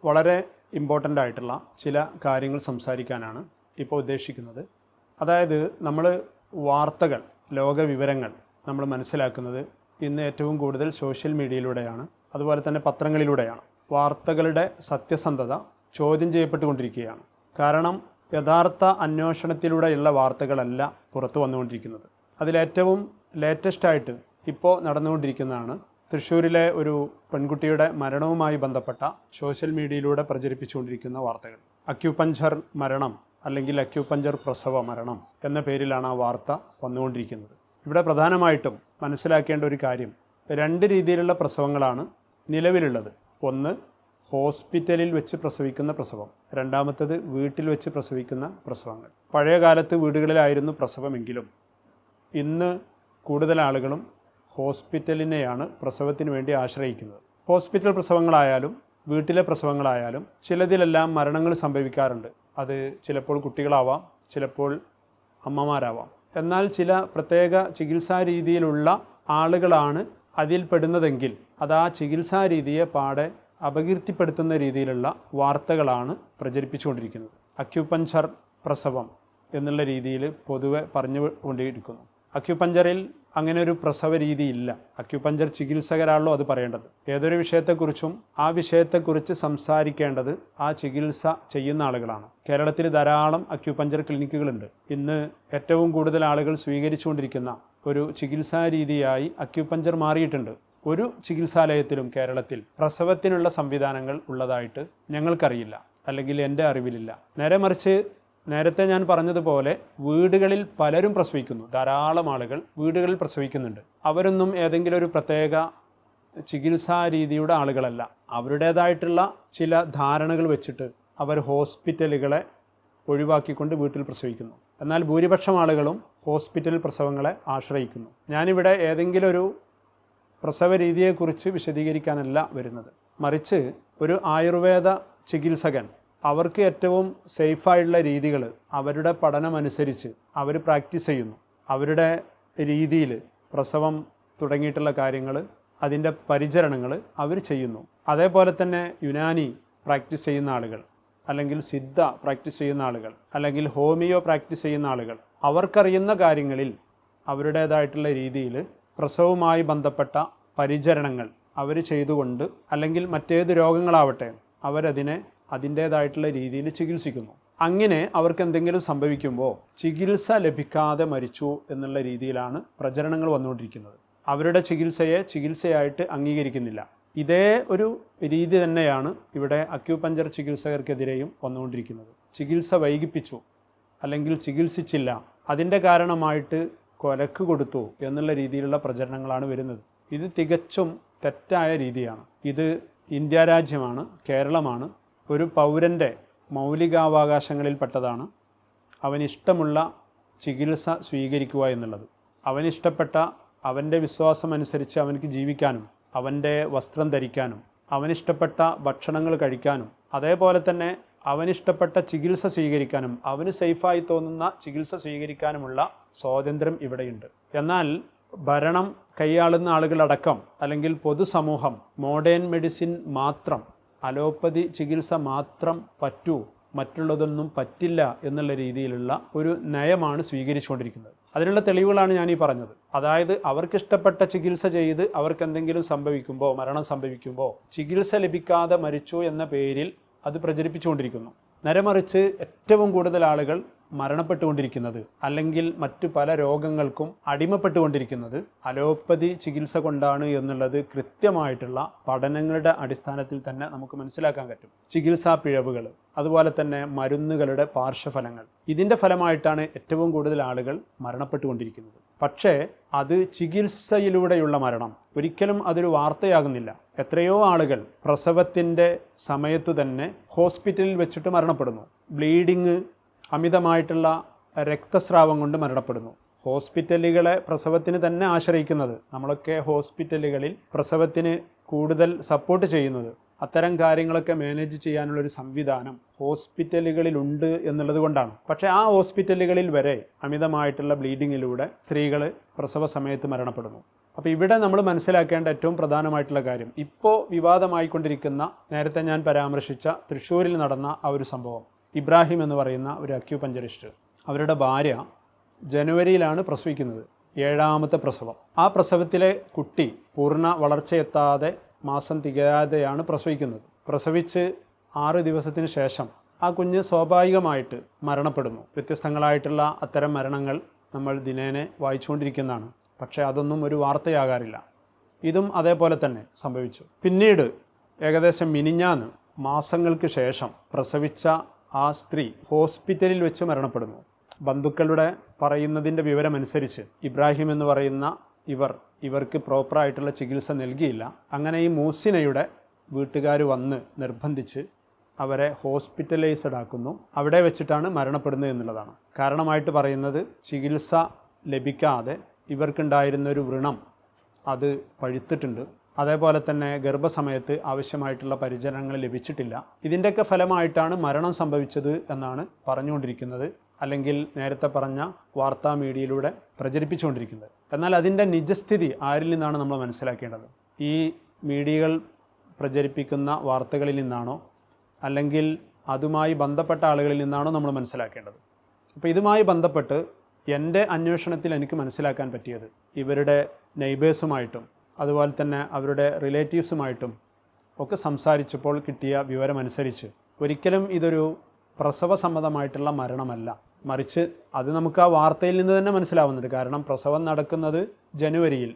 വളരെ ഇമ്പോർട്ടൻ്റ് ആയിട്ടുള്ള ചില കാര്യങ്ങൾ സംസാരിക്കാനാണ് ഇപ്പോൾ ഉദ്ദേശിക്കുന്നത്. അതായത് നമ്മൾ വാർത്തകൾ, ലോക വിവരങ്ങൾ നമ്മൾ മനസ്സിലാക്കുന്നത് ഇന്ന് ഏറ്റവും കൂടുതൽ സോഷ്യൽ മീഡിയയിലൂടെയാണ്, അതുപോലെ തന്നെ പത്രങ്ങളിലൂടെയാണ്. വാർത്തകളുടെ സത്യസന്ധത ചോദ്യം ചെയ്യപ്പെട്ടുകൊണ്ടിരിക്കുകയാണ്. കാരണം യഥാർത്ഥ അന്വേഷണത്തിലൂടെയുള്ള വാർത്തകളല്ല പുറത്തു വന്നുകൊണ്ടിരിക്കുന്നത്. അതിലേറ്റവും ലേറ്റസ്റ്റായിട്ട് ഇപ്പോൾ നടന്നുകൊണ്ടിരിക്കുന്നതാണ് തൃശ്ശൂരിലെ ഒരു പെൺകുട്ടിയുടെ മരണവുമായി ബന്ധപ്പെട്ട സോഷ്യൽ മീഡിയയിലൂടെ പ്രചരിപ്പിച്ചുകൊണ്ടിരിക്കുന്ന വാർത്തകൾ. അക്യൂപഞ്ചർ മരണം അല്ലെങ്കിൽ അക്യൂപഞ്ചർ പ്രസവ മരണം എന്ന പേരിലാണ് ആ വാർത്ത വന്നുകൊണ്ടിരിക്കുന്നത്. ഇവിടെ പ്രധാനമായിട്ടും മനസ്സിലാക്കേണ്ട ഒരു കാര്യം, രണ്ട് രീതിയിലുള്ള പ്രസവങ്ങളാണ് നിലവിലുള്ളത്. ഒന്ന് ഹോസ്പിറ്റലിൽ വെച്ച് പ്രസവിക്കുന്ന പ്രസവം, രണ്ടാമത്തേത് വീട്ടിൽ വെച്ച് പ്രസവിക്കുന്ന പ്രസവങ്ങൾ. പഴയ കാലത്ത് വീടുകളിലായിരുന്നു പ്രസവമെങ്കിലും ഇന്ന് കൂടുതൽ ആളുകളും ഹോസ്പിറ്റലിനെയാണ് പ്രസവത്തിന് വേണ്ടി ആശ്രയിക്കുന്നത്. ഹോസ്പിറ്റൽ പ്രസവങ്ങളായാലും വീട്ടിലെ പ്രസവങ്ങളായാലും ചിലതിലെല്ലാം മരണങ്ങൾ സംഭവിക്കാറുണ്ട്. അത് ചിലപ്പോൾ കുട്ടികളാവാം, ചിലപ്പോൾ അമ്മമാരാവാം. എന്നാൽ ചില പ്രത്യേക ചികിത്സാ രീതിയിലുള്ള ആളുകളാണ് അതിൽ പെടുന്നതെങ്കിൽ അത് ആ ചികിത്സാ രീതിയെ പാടെ അപകീർത്തിപ്പെടുത്തുന്ന രീതിയിലുള്ള വാർത്തകളാണ് പ്രചരിപ്പിച്ചുകൊണ്ടിരിക്കുന്നത്. അക്യൂപഞ്ചർ പ്രസവം എന്നുള്ള രീതിയിൽ പൊതുവെ പറഞ്ഞുകൊണ്ടിരിക്കുന്നു. അക്യൂപഞ്ചറിൽ അങ്ങനെ ഒരു പ്രസവ രീതിയില്ല. അക്യൂപഞ്ചർ ചികിത്സകരാണല്ലോ അത് പറയേണ്ടത്. ഏതൊരു വിഷയത്തെക്കുറിച്ചും ആ വിഷയത്തെക്കുറിച്ച് സംസാരിക്കേണ്ടത് ആ ചികിത്സ ചെയ്യുന്ന ആളുകളാണ്. കേരളത്തിൽ ധാരാളം അക്യൂപഞ്ചർ ക്ലിനിക്കുകളുണ്ട്. ഇന്ന് ഏറ്റവും കൂടുതൽ ആളുകൾ സ്വീകരിച്ചുകൊണ്ടിരിക്കുന്ന ഒരു ചികിത്സാ രീതിയായി അക്യൂപഞ്ചർ മാറിയിട്ടുണ്ട്. ഒരു ചികിത്സാലയത്തിലും കേരളത്തിൽ പ്രസവത്തിനുള്ള സംവിധാനങ്ങൾ ഉള്ളതായിട്ട് ഞങ്ങൾക്കറിയില്ല, അല്ലെങ്കിൽ എൻ്റെ അറിവിലില്ല. നേരെ മറിച്ച് നേരത്തെ ഞാൻ പറഞ്ഞതുപോലെ വീടുകളിൽ പലരും പ്രസവിക്കുന്നു. ധാരാളം ആളുകൾ വീടുകളിൽ പ്രസവിക്കുന്നുണ്ട്. അവരൊന്നും ഏതെങ്കിലും ഒരു പ്രത്യേക ചികിത്സാ രീതിയുടെ ആളുകളല്ല. അവരുടേതായിട്ടുള്ള ചില ധാരണകൾ വെച്ചിട്ട് അവർ ഹോസ്പിറ്റലുകളെ ഒഴിവാക്കിക്കൊണ്ട് വീട്ടിൽ പ്രസവിക്കുന്നു. എന്നാൽ ഭൂരിപക്ഷം ആളുകളും ഹോസ്പിറ്റൽ പ്രസവങ്ങളെ ആശ്രയിക്കുന്നു. ഞാനിവിടെ ഏതെങ്കിലും ഒരു പ്രസവ രീതിയെക്കുറിച്ച് വിശദീകരിക്കാനല്ല വരുന്നത്. മറിച്ച് ഒരു ആയുർവേദ ചികിത്സകൻ അവർക്ക് ഏറ്റവും സേഫായിട്ടുള്ള രീതികൾ അവരുടെ പഠനമനുസരിച്ച് അവർ പ്രാക്ടീസ് ചെയ്യുന്നു. അവരുടെ രീതിയിൽ പ്രസവം തുടങ്ങിയിട്ടുള്ള കാര്യങ്ങൾ, അതിൻ്റെ പരിചരണങ്ങൾ അവർ ചെയ്യുന്നു. അതേപോലെ തന്നെ യുനാനി പ്രാക്ടീസ് ചെയ്യുന്ന ആളുകൾ, അല്ലെങ്കിൽ സിദ്ധ പ്രാക്ടീസ് ചെയ്യുന്ന ആളുകൾ, അല്ലെങ്കിൽ ഹോമിയോ പ്രാക്ടീസ് ചെയ്യുന്ന ആളുകൾ, അവർക്കറിയുന്ന കാര്യങ്ങളിൽ അവരുടേതായിട്ടുള്ള രീതിയിൽ പ്രസവവുമായി ബന്ധപ്പെട്ട പരിചരണങ്ങൾ അവർ ചെയ്തുകൊണ്ട്, അല്ലെങ്കിൽ മറ്റേത് രോഗങ്ങളാവട്ടെ അവരതിനെ അതിൻ്റേതായിട്ടുള്ള രീതിയിൽ ചികിത്സിക്കുന്നു. അങ്ങനെ അവർക്ക് എന്തെങ്കിലും സംഭവിക്കുമ്പോൾ ചികിത്സ ലഭിക്കാതെ മരിച്ചു എന്നുള്ള രീതിയിലാണ് പ്രചരണങ്ങൾ വന്നുകൊണ്ടിരിക്കുന്നത്. അവരുടെ ചികിത്സയെ ചികിത്സയായിട്ട് അംഗീകരിക്കുന്നില്ല. ഇതേ ഒരു രീതി തന്നെയാണ് ഇവിടെ അക്യൂപഞ്ചർ ചികിത്സകർക്കെതിരെയും വന്നുകൊണ്ടിരിക്കുന്നത്. ചികിത്സ വൈകിപ്പിച്ചു, അല്ലെങ്കിൽ ചികിത്സിച്ചില്ല, അതിൻ്റെ കാരണമായിട്ട് കൊലക്ക് കൊടുത്തു എന്നുള്ള രീതിയിലുള്ള പ്രചരണങ്ങളാണ് വരുന്നത്. ഇത് തികച്ചും തെറ്റായ രീതിയാണ്. ഇത് ഇന്ത്യ രാജ്യമാണ്, കേരളമാണ്. ഒരു പൗരൻ്റെ മൗലികാവകാശങ്ങളിൽപ്പെട്ടതാണ് അവനിഷ്ടമുള്ള ചികിത്സ സ്വീകരിക്കുക എന്നുള്ളത്. അവനിഷ്ടപ്പെട്ട, അവൻ്റെ വിശ്വാസമനുസരിച്ച് അവനക്ക് ജീവിക്കാനും, അവൻ്റെ വസ്ത്രം ധരിക്കാനും, അവനിഷ്ടപ്പെട്ട ഭക്ഷണങ്ങൾ കഴിക്കാനും, അതേപോലെ തന്നെ അവനിഷ്ടപ്പെട്ട ചികിത്സ സ്വീകരിക്കാനും, അവന് സേഫായി തോന്നുന്ന ചികിത്സ സ്വീകരിക്കാനുമുള്ള സ്വാതന്ത്ര്യം ഇവിടെയുണ്ട്. എന്നാൽ ഭരണം കൈയാളുന്ന ആളുകളടക്കം, അല്ലെങ്കിൽ പൊതുസമൂഹം മോഡേൺ മെഡിസിൻ മാത്രം, അലോപ്പതി ചികിത്സ മാത്രം പറ്റൂ, മറ്റുള്ളതൊന്നും പറ്റില്ല എന്നുള്ള രീതിയിലുള്ള ഒരു നയമാണ് സ്വീകരിച്ചുകൊണ്ടിരിക്കുന്നത്. അതിനുള്ള തെളിവുകളാണ് ഞാൻ ഈ പറഞ്ഞത്. അതായത് അവർക്കിഷ്ടപ്പെട്ട ചികിത്സ ചെയ്ത് അവർക്ക് എന്തെങ്കിലും സംഭവിക്കുമ്പോൾ, മരണം സംഭവിക്കുമ്പോൾ, ചികിത്സ ലഭിക്കാതെ മരിച്ചു എന്ന പേരിൽ അത് പ്രചരിപ്പിച്ചുകൊണ്ടിരിക്കുന്നു. നേരെമറിച്ച് ഏറ്റവും കൂടുതൽ ആളുകൾ മരണപ്പെട്ടുകൊണ്ടിരിക്കുന്നത്, അല്ലെങ്കിൽ മറ്റു പല രോഗങ്ങൾക്കും അടിമപ്പെട്ടുകൊണ്ടിരിക്കുന്നത് അലോപ്പതി ചികിത്സ കൊണ്ടാണ് എന്നുള്ളത് കൃത്യമായിട്ടുള്ള പഠനങ്ങളുടെ അടിസ്ഥാനത്തിൽ തന്നെ നമുക്ക് മനസ്സിലാക്കാൻ പറ്റും. ചികിത്സാ പിഴവുകൾ, അതുപോലെ തന്നെ മരുന്നുകളുടെ പാർശ്വഫലങ്ങൾ, ഇതിൻ്റെ ഫലമായിട്ടാണ് ഏറ്റവും കൂടുതൽ ആളുകൾ മരണപ്പെട്ടുകൊണ്ടിരിക്കുന്നത്. പക്ഷേ അത് ചികിത്സയിലൂടെയുള്ള മരണം, ഒരിക്കലും അതൊരു വാർത്തയാകുന്നില്ല. എത്രയോ ആളുകൾ പ്രസവത്തിൻ്റെ സമയത്തു തന്നെ ഹോസ്പിറ്റലിൽ വെച്ചിട്ട് മരണപ്പെടുന്നു. ബ്ലീഡിങ്, അമിതമായിട്ടുള്ള രക്തസ്രാവം കൊണ്ട് മരണപ്പെടുന്നു. ഹോസ്പിറ്റലുകളെ പ്രസവത്തിന് തന്നെ ആശ്രയിക്കുന്നത്, നമ്മളൊക്കെ ഹോസ്പിറ്റലുകളിൽ പ്രസവത്തിന് കൂടുതൽ സപ്പോർട്ട് ചെയ്യുന്നത്, അത്തരം കാര്യങ്ങളൊക്കെ മാനേജ് ചെയ്യാനുള്ളൊരു സംവിധാനം ഹോസ്പിറ്റലുകളിലുണ്ട് എന്നുള്ളത് കൊണ്ടാണ്. പക്ഷേ ആ ഹോസ്പിറ്റലുകളിൽ വരെ അമിതമായിട്ടുള്ള ബ്ലീഡിങ്ങിലൂടെ സ്ത്രീകൾ പ്രസവ സമയത്ത് മരണപ്പെടുന്നു. അപ്പോൾ ഇവിടെ നമ്മൾ മനസ്സിലാക്കേണ്ട ഏറ്റവും പ്രധാനമായിട്ടുള്ള കാര്യം, ഇപ്പോൾ വിവാദമായിക്കൊണ്ടിരിക്കുന്ന, നേരത്തെ ഞാൻ പരാമർശിച്ച തൃശ്ശൂരിൽ നടന്ന ആ ഒരു സംഭവം, ഇബ്രാഹിം എന്ന് പറയുന്ന ഒരു അക്യൂപഞ്ചറിസ്റ്റ്, അവരുടെ ഭാര്യ ജനുവരിയിലാണ് പ്രസവിക്കുന്നത്, 7ാമത്തെ പ്രസവം. ആ പ്രസവത്തിലെ കുട്ടി പൂർണ്ണ വളർച്ചയെത്താതെ മാസം തികയാതെയാണ് പ്രസവിക്കുന്നത്. പ്രസവിച്ച് 6 ദിവസത്തിന് ശേഷം ആ കുഞ്ഞ് സ്വാഭാവികമായിട്ട് മരണപ്പെടുന്നു. വ്യത്യസ്തങ്ങളായിട്ടുള്ള അത്തരം മരണങ്ങൾ നമ്മൾ ദിനേനെ വായിച്ചുകൊണ്ടിരിക്കുന്നതാണ്. പക്ഷേ അതൊന്നും ഒരു വാർത്തയാകാറില്ല. ഇതും അതേപോലെ തന്നെ സംഭവിച്ചു. പിന്നീട് ഏകദേശം മിനിഞ്ഞാന്ന് മാസങ്ങൾക്ക് ശേഷം പ്രസവിച്ച ആ സ്ത്രീ ഹോസ്പിറ്റലിൽ വെച്ച് മരണപ്പെടുന്നു. ബന്ധുക്കളുടെ പറയുന്നതിൻ്റെ വിവരമനുസരിച്ച് ഇബ്രാഹിം എന്ന് പറയുന്ന ഇവർക്ക് പ്രോപ്പറായിട്ടുള്ള ചികിത്സ നൽകിയില്ല. അങ്ങനെ ഈ മൂസിനയുടെ വീട്ടുകാർ വന്ന് നിർബന്ധിച്ച് അവരെ ഹോസ്പിറ്റലൈസ്ഡ് ആക്കുന്നു. അവിടെ വെച്ചിട്ടാണ് മരണപ്പെടുന്നത് എന്നുള്ളതാണ്. കാരണമായിട്ട് പറയുന്നത്, ചികിത്സ ലഭിക്കാതെ ഇവർക്കുണ്ടായിരുന്നൊരു വ്രണം അത് പഴുത്തിട്ടുണ്ട്. അതേപോലെ തന്നെ ഗർഭസമയത്ത് ആവശ്യമായിട്ടുള്ള പരിചരണങ്ങൾ ലഭിച്ചിട്ടില്ല. ഇതിൻ്റെയൊക്കെ ഫലമായിട്ടാണ് മരണം സംഭവിച്ചത് എന്നാണ് പറഞ്ഞുകൊണ്ടിരിക്കുന്നത്, അല്ലെങ്കിൽ നേരത്തെ പറഞ്ഞ വാർത്താ മീഡിയയിലൂടെ പ്രചരിപ്പിച്ചുകൊണ്ടിരിക്കുന്നത്. എന്നാൽ അതിൻ്റെ നിജസ്ഥിതി ആരിൽ നിന്നാണ് നമ്മൾ മനസ്സിലാക്കേണ്ടത്? ഈ മീഡിയകൾ പ്രചരിപ്പിക്കുന്ന വാർത്തകളിൽ നിന്നാണോ, അല്ലെങ്കിൽ അതുമായി ബന്ധപ്പെട്ട ആളുകളിൽ നിന്നാണോ നമ്മൾ മനസ്സിലാക്കേണ്ടത്? അപ്പോൾ ഇതുമായി ബന്ധപ്പെട്ട് എൻ്റെ അന്വേഷണത്തിൽ എനിക്ക് മനസ്സിലാക്കാൻ പറ്റിയത്, ഇവരുടെ നെയ്ബേഴ്സുമായിട്ടും അതുപോലെ തന്നെ അവരുടെ റിലേറ്റീവ്സുമായിട്ടും ഒക്കെ സംസാരിച്ചപ്പോൾ കിട്ടിയ വിവരമനുസരിച്ച് ഒരിക്കലും ഇതൊരു പ്രസവ സംബന്ധമായിട്ടുള്ള മരണമല്ല, മറിച്ച് അത് നമുക്ക് ആ വാർത്തയിൽ നിന്ന് തന്നെ മനസ്സിലാവുന്നുണ്ട്. കാരണം പ്രസവം നടക്കുന്നത് ജനുവരിയിൽ,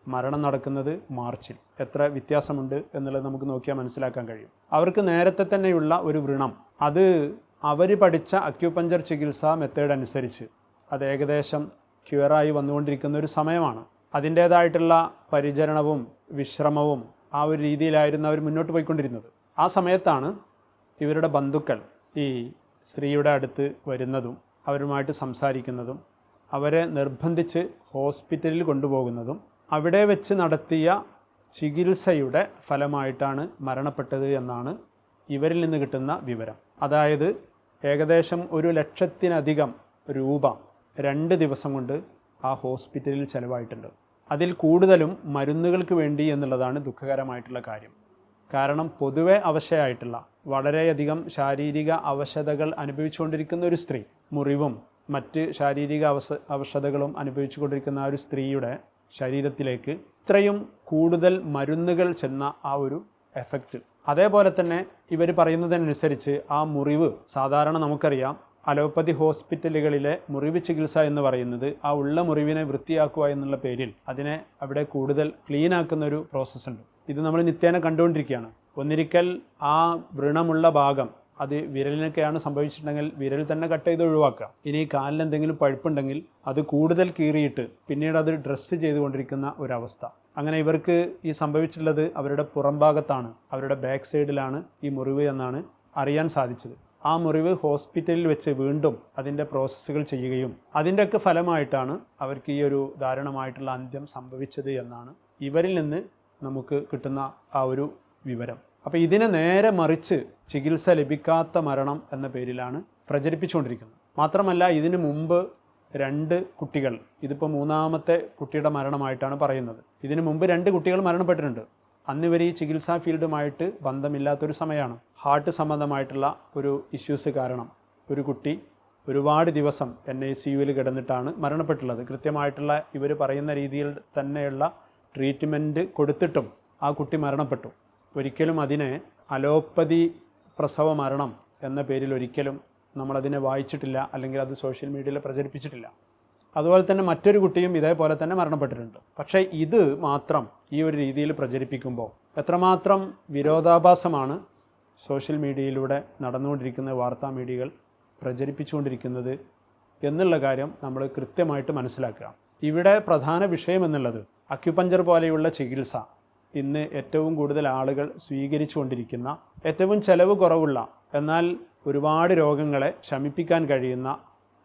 മരണം നടക്കുന്നത് മാർച്ചിൽ. എത്ര വ്യത്യാസമുണ്ട് എന്നുള്ളത് നമുക്ക് നോക്കിയാൽ മനസ്സിലാക്കാൻ കഴിയും. അവർക്ക് നേരത്തെ തന്നെയുള്ള ഒരു വ്രണം, അത് അവർ പഠിച്ച അക്യൂപഞ്ചർ ചികിത്സാ മെത്തേഡ് അനുസരിച്ച് അത് ഏകദേശം ക്യൂറായി വന്നുകൊണ്ടിരിക്കുന്ന ഒരു സമയമാണ്. അതിൻ്റേതായിട്ടുള്ള പരിചരണവും വിശ്രമവും ആ ഒരു രീതിയിലായിരുന്നു അവർ മുന്നോട്ട് പോയിക്കൊണ്ടിരുന്നത്. ആ സമയത്താണ് ഇവരുടെ ബന്ധുക്കൾ ഈ സ്ത്രീയുടെ അടുത്ത് വരുന്നതും അവരുമായിട്ട് സംസാരിക്കുന്നതും അവരെ നിർബന്ധിച്ച് ഹോസ്പിറ്റലിൽ കൊണ്ടുപോകുന്നതും അവിടെ വെച്ച് നടത്തിയ ചികിത്സയുടെ ഫലമായിട്ടാണ് മരണപ്പെട്ടത് എന്നാണ് ഇവരിൽ നിന്ന് കിട്ടുന്ന വിവരം. അതായത് ഏകദേശം 1,00,000-ലധികം രൂപ 2 ദിവസം കൊണ്ട് ആ ഹോസ്പിറ്റലിൽ ചിലവായിട്ടുണ്ട്. അതിൽ കൂടുതലും മരുന്നുകൾക്ക് വേണ്ടി എന്നുള്ളതാണ് ദുഃഖകരമായിട്ടുള്ള കാര്യം. കാരണം പൊതുവെ അവശയായിട്ടുള്ള, വളരെയധികം ശാരീരിക അവശതകൾ അനുഭവിച്ചുകൊണ്ടിരിക്കുന്ന ഒരു സ്ത്രീ, മുറിവും മറ്റ് ശാരീരിക അവശതകളും അനുഭവിച്ചു കൊണ്ടിരിക്കുന്ന ആ ഒരു സ്ത്രീയുടെ ശരീരത്തിലേക്ക് ഇത്രയും കൂടുതൽ മരുന്നുകൾ ചെന്ന ആ ഒരു എഫക്റ്റ്. അതേപോലെ തന്നെ ഇവർ പറയുന്നതനുസരിച്ച് ആ മുറിവ്, സാധാരണ നമുക്കറിയാം അലോപ്പതി ഹോസ്പിറ്റലുകളിലെ മുറിവ് ചികിത്സ എന്ന് പറയുന്നത് ആ ഉള്ള മുറിവിനെ വൃത്തിയാക്കുക എന്നുള്ള പേരിൽ അതിനെ അവിടെ കൂടുതൽ ക്ലീൻ ആക്കുന്ന ഒരു പ്രോസസ്സുണ്ട്. ഇത് നമ്മൾ നിത്യേന കണ്ടുകൊണ്ടിരിക്കുകയാണ്. ഒന്നിരിക്കൽ ആ വ്രണമുള്ള ഭാഗം, അത് വിരലിനൊക്കെയാണ് സംഭവിച്ചിട്ടുണ്ടെങ്കിൽ വിരൽ തന്നെ കട്ട് ചെയ്ത് ഒഴിവാക്കുക. ഇനി കാലിൽ എന്തെങ്കിലും പഴുപ്പുണ്ടെങ്കിൽ അത് കൂടുതൽ കീറിയിട്ട് പിന്നീട് അത് ഡ്രസ്സ് ചെയ്തുകൊണ്ടിരിക്കുന്ന ഒരവസ്ഥ. അങ്ങനെ ഇവർക്ക് ഈ സംഭവിച്ചിട്ടുള്ളത് അവരുടെ പുറംഭാഗത്താണ്, അവരുടെ ബാക്ക് സൈഡിലാണ് ഈ മുറിവ് എന്നാണ് അറിയാൻ സാധിച്ചത്. ആ മുറിവ് ഹോസ്പിറ്റലിൽ വെച്ച് വീണ്ടും അതിൻ്റെ പ്രോസസ്സുകൾ ചെയ്യുകയും അതിൻ്റെയൊക്കെ ഫലമായിട്ടാണ് അവർക്ക് ഈ ഒരു ദാരുണമായിട്ടുള്ള അന്ത്യം സംഭവിച്ചത് എന്നാണ് ഇവരിൽ നിന്ന് നമുക്ക് കിട്ടുന്ന ആ ഒരു വിവരം. അപ്പോൾ ഇതിനെ നേരെ മറിച്ച് ചികിത്സ ലഭിക്കാത്ത മരണം എന്ന പേരിലാണ് പ്രചരിപ്പിച്ചുകൊണ്ടിരിക്കുന്നത്. മാത്രമല്ല ഇതിനു മുമ്പ് 2 കുട്ടികൾ, ഇതിപ്പോൾ 3ാമത്തെ കുട്ടിയുടെ മരണമായിട്ടാണ് പറയുന്നത്. ഇതിനു മുമ്പ് 2 കുട്ടികൾ മരണപ്പെട്ടിട്ടുണ്ട്. അന്നിവർ ഈ ചികിത്സാ ഫീൽഡുമായിട്ട് ബന്ധമില്ലാത്തൊരു സമയമാണ്. ഹാർട്ട് സംബന്ധമായിട്ടുള്ള ഒരു ഇഷ്യൂസ് കാരണം ഒരു കുട്ടി ഒരുപാട് ദിവസം NICUവിൽ കിടന്നിട്ടാണ് മരണപ്പെട്ടുള്ളത്. കൃത്യമായിട്ടുള്ള ഇവർ പറയുന്ന രീതിയിൽ തന്നെയുള്ള ട്രീറ്റ്മെൻറ്റ് കൊടുത്തിട്ടും ആ കുട്ടി മരണപ്പെട്ടു. ഒരിക്കലും അതിനെ അലോപ്പതി പ്രസവ മരണം എന്ന പേരിൽ ഒരിക്കലും നമ്മളതിനെ വായിച്ചിട്ടില്ല, അല്ലെങ്കിൽ അത് സോഷ്യൽ മീഡിയയിൽ പ്രചരിപ്പിച്ചിട്ടില്ല. അതുപോലെ തന്നെ മറ്റൊരു കുട്ടിയും ഇതേപോലെ തന്നെ മരണപ്പെട്ടിട്ടുണ്ട്. പക്ഷേ ഇത് മാത്രം ഈ ഒരു രീതിയിൽ പ്രചരിപ്പിക്കുമ്പോൾ എത്രമാത്രം വിരോധാഭാസമാണ് സോഷ്യൽ മീഡിയയിലൂടെ നടന്നുകൊണ്ടിരിക്കുന്ന വാർത്താ മീഡിയകൾ പ്രചരിപ്പിച്ചുകൊണ്ടിരിക്കുന്നത് എന്നുള്ള കാര്യം നമ്മൾ കൃത്യമായിട്ട് മനസ്സിലാക്കുക. ഇവിടെ പ്രധാന വിഷയം എന്നുള്ളത് അക്യുപഞ്ചർ പോലെയുള്ള ചികിത്സ ഇന്ന് ഏറ്റവും കൂടുതൽ ആളുകൾ സ്വീകരിച്ചുകൊണ്ടിരിക്കുന്ന, ഏറ്റവും ചെലവ് കുറവുള്ള, എന്നാൽ ഒരുപാട് രോഗങ്ങളെ ശമിപ്പിക്കാൻ കഴിയുന്ന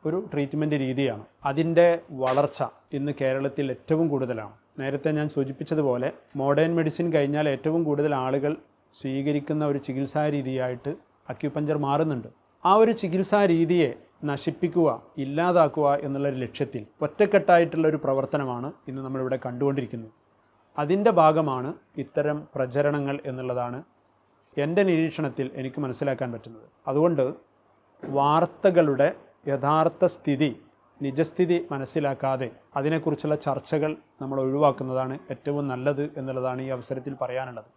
ഒരു ട്രീറ്റ്മെൻറ്റ് രീതിയാണ്. അതിൻ്റെ വളർച്ച ഇന്ന് കേരളത്തിൽ ഏറ്റവും കൂടുതലാണ്. നേരത്തെ ഞാൻ സൂചിപ്പിച്ചതുപോലെ മോഡേൺ മെഡിസിൻ കഴിഞ്ഞാൽ ഏറ്റവും കൂടുതൽ ആളുകൾ സ്വീകരിക്കുന്ന ഒരു ചികിത്സാ രീതിയായിട്ട് അക്യുപഞ്ചർ മാറുന്നുണ്ട്. ആ ഒരു ചികിത്സാ രീതിയെ നശിപ്പിക്കുക, ഇല്ലാതാക്കുക എന്നുള്ളൊരു ലക്ഷ്യത്തിൽ ഒറ്റക്കെട്ടായിട്ടുള്ള ഒരു പ്രവർത്തനമാണ് ഇന്ന് നമ്മളിവിടെ കണ്ടുകൊണ്ടിരിക്കുന്നത്. അതിൻ്റെ ഭാഗമാണ് ഇത്തരം പ്രചരണങ്ങൾ എന്നുള്ളതാണ് എൻ്റെ നിരീക്ഷണത്തിൽ എനിക്ക് മനസ്സിലാക്കാൻ പറ്റുന്നത്. അതുകൊണ്ട് വാർത്തകളുടെ യഥാർത്ഥ സ്ഥിതി, നിജസ്ഥിതി മനസ്സിലാക്കാതെ അതിനെക്കുറിച്ചുള്ള ചർച്ചകൾ നമ്മൾ ഒഴിവാക്കുന്നതാണ് ഏറ്റവും നല്ലത് എന്നുള്ളതാണ് ഈ അവസരത്തിൽ പറയാനുള്ളത്.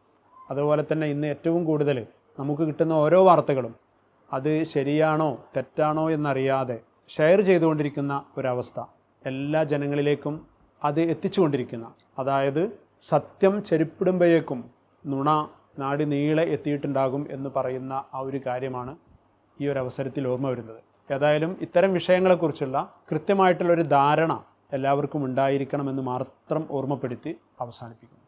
അതുപോലെ തന്നെ ഇന്ന് ഏറ്റവും കൂടുതൽ നമുക്ക് കിട്ടുന്ന ഓരോ വാർത്തകളും അത് ശരിയാണോ തെറ്റാണോ എന്നറിയാതെ ഷെയർ ചെയ്തുകൊണ്ടിരിക്കുന്ന ഒരവസ്ഥ, എല്ലാ ജനങ്ങളിലേക്കും അത് എത്തിച്ചുകൊണ്ടിരിക്കുന്ന, അതായത് സത്യം ചെരുപ്പിടുമ്പോഴേക്കും നുണ നാട് നീളെ എത്തിയിട്ടുണ്ടാകും എന്ന് പറയുന്ന ആ ഒരു കാര്യമാണ് ഈ ഒരു അവസരത്തിൽ ഓർമ്മ വരുന്നത്. ഏതായാലും ഇത്തരം വിഷയങ്ങളെക്കുറിച്ചുള്ള കൃത്യമായിട്ടുള്ളൊരു ധാരണ എല്ലാവർക്കും ഉണ്ടായിരിക്കണമെന്ന് മാത്രം ഓർമ്മപ്പെടുത്തി അവസാനിപ്പിക്കുന്നു.